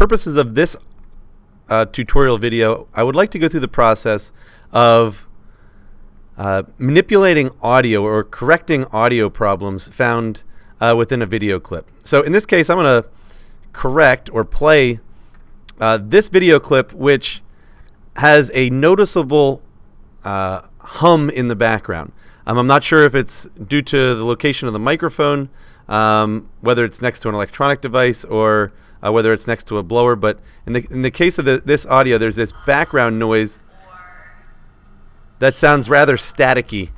purposes of this tutorial video, I would like to go through the process of manipulating audio or correcting audio problems found within a video clip. So in this case, I'm going to correct or play this video clip, which has a noticeable hum in the background. I'm not sure if it's due to the location of the microphone, whether it's next to an electronic device or whether it's next to a blower. But in the case of this audio, there's this background noise that sounds rather staticky,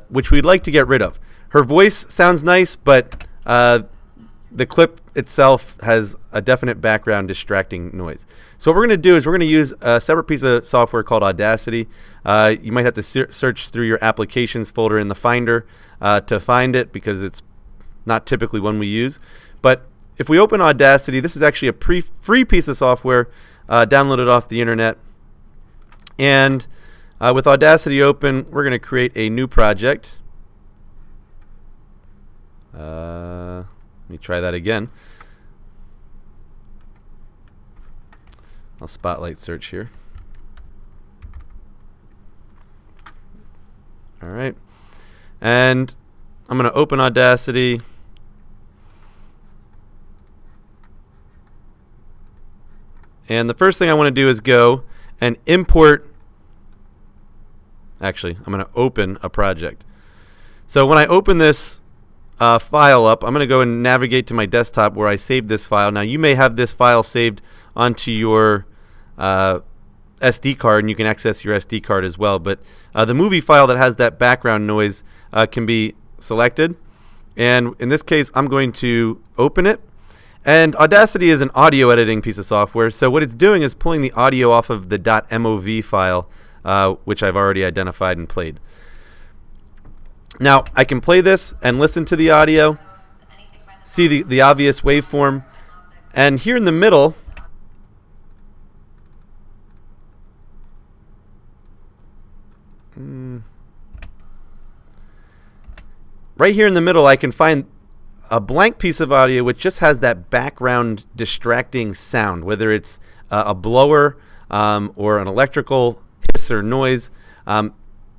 which we'd like to get rid of. Her voice sounds nice, but the clip itself has a definite background distracting noise. So what we're going to do is we're going to use a separate piece of software called Audacity. You might have to search through your applications folder in the Finder to find it, because it's not typically one we use. But if we open Audacity, this is actually a free piece of software downloaded off the internet. And with Audacity open, we're going to create a new project. Let me try that again. I'll spotlight search here. All right. And I'm going to open Audacity. And the first thing I want to do is go and import. Actually, I'm going to open a project. So when I open this file up, I'm going to go and navigate to my desktop where I saved this file. Now, you may have this file saved onto your SD card, and you can access your SD card as well. But the movie file that has that background noise can be selected. And in this case, I'm going to open it. And Audacity is an audio editing piece of software. So what it's doing is pulling the audio off of the .mov file, which I've already identified and played. Now, I can play this and listen to the audio, see the obvious waveform, and here in the middle, right here in the middle, I can find a blank piece of audio which just has that background distracting sound, whether it's a blower or an electrical hiss or noise.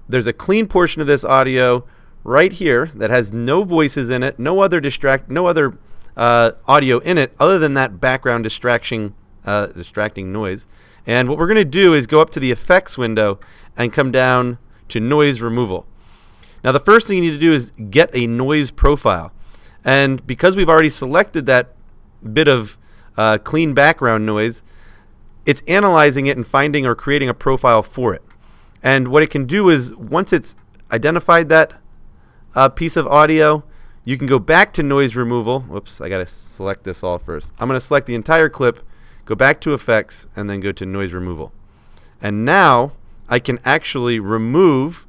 There's a clean portion of this audio right here that has no voices in it, no other audio in it other than that background distracting noise. And what we're going to do is go up to the effects window and come down to noise removal. Now, the first thing you need to do is get a noise profile. And because we've already selected that bit of clean background noise, it's analyzing it and finding or creating a profile for it. And what it can do is, once it's identified that piece of audio, you can go back to noise removal. Whoops, I got to select this all first. I'm going to select the entire clip, go back to effects, and then go to noise removal. And now I can actually remove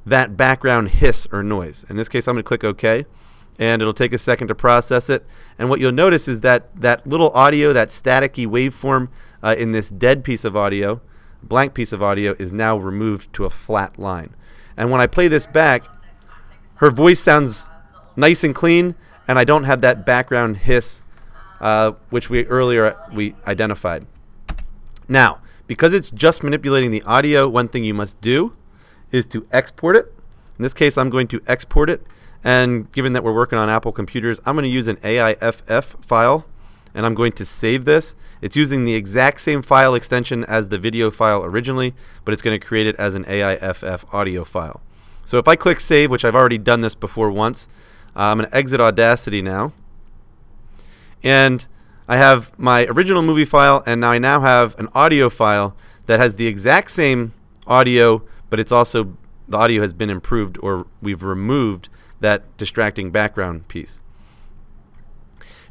that background hiss or noise. In this case, I'm going to click OK, and it'll take a second to process it. And what you'll notice is that that little audio, that staticky waveform in this dead piece of audio, blank piece of audio, is now removed to a flat line. And when I play this back, her voice sounds nice and clean, and I don't have that background hiss, which we identified. Now, because it's just manipulating the audio, one thing you must do is to export it. In this case, I'm going to export it. And given that we're working on Apple computers, I'm going to use an AIFF file, and I'm going to save this. It's using the exact same file extension as the video file originally, but it's going to create it as an AIFF audio file. So if I click save, which I've already done this before once, I'm going to exit Audacity now. And I have my original movie file, and now I have an audio file that has the exact same audio, but it's also, the audio has been improved, or we've removed that distracting background piece.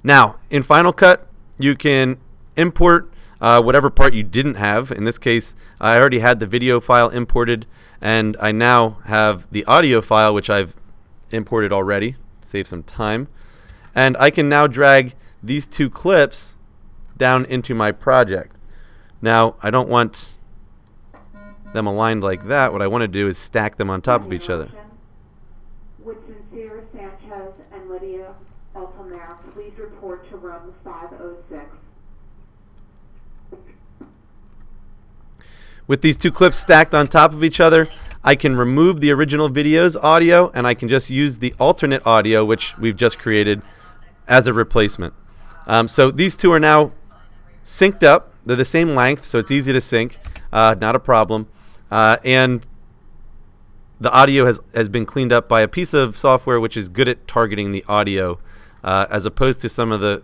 Now, in Final Cut, you can import whatever part you didn't have. In this case, I already had the video file imported, and I now have the audio file, which I've imported already. Save some time. And I can now drag these two clips down into my project. Now, I don't want them aligned like that. What I want to do is stack them on top of each other. Would Sincere Sanchez and Lydia Altamar please report to room 506? With these two clips stacked on top of each other, I can remove the original video's audio and I can just use the alternate audio, which we've just created, as a replacement. So these two are now synced up. They're the same length, so it's easy to sync, not a problem. And the audio has been cleaned up by a piece of software which is good at targeting the audio, as opposed to some of the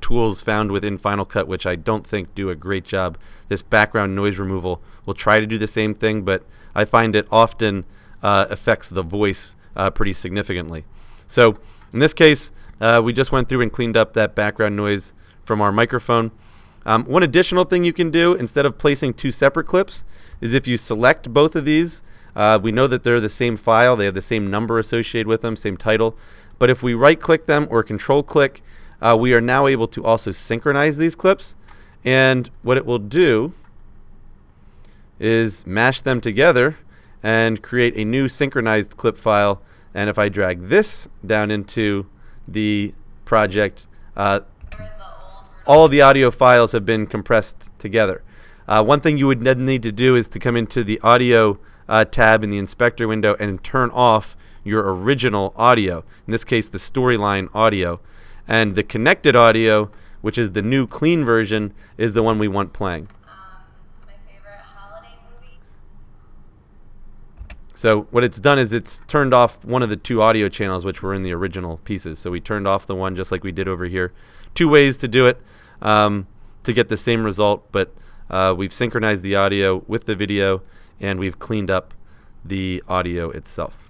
tools found within Final Cut, which I don't think do a great job. This background noise removal will try to do the same thing, but I find it often affects the voice pretty significantly. So in this case, we just went through and cleaned up that background noise from our microphone. One additional thing you can do, instead of placing two separate clips, is if you select both of these, we know that they're the same file, they have the same number associated with them, same title. But if we right-click them or control-click, we are now able to also synchronize these clips. And what it will do is mash them together and create a new synchronized clip file. And if I drag this down into the project, all of the audio files have been compressed together. One thing you would then need to do is to come into the audio tab in the inspector window and turn off your original audio, in this case the storyline audio. And the connected audio, which is the new clean version, is the one we want playing. My favorite holiday movie. So what it's done is it's turned off one of the two audio channels which were in the original pieces. So we turned off the one just like we did over here. Two ways to do it to get the same result, but we've synchronized the audio with the video and we've cleaned up the audio itself.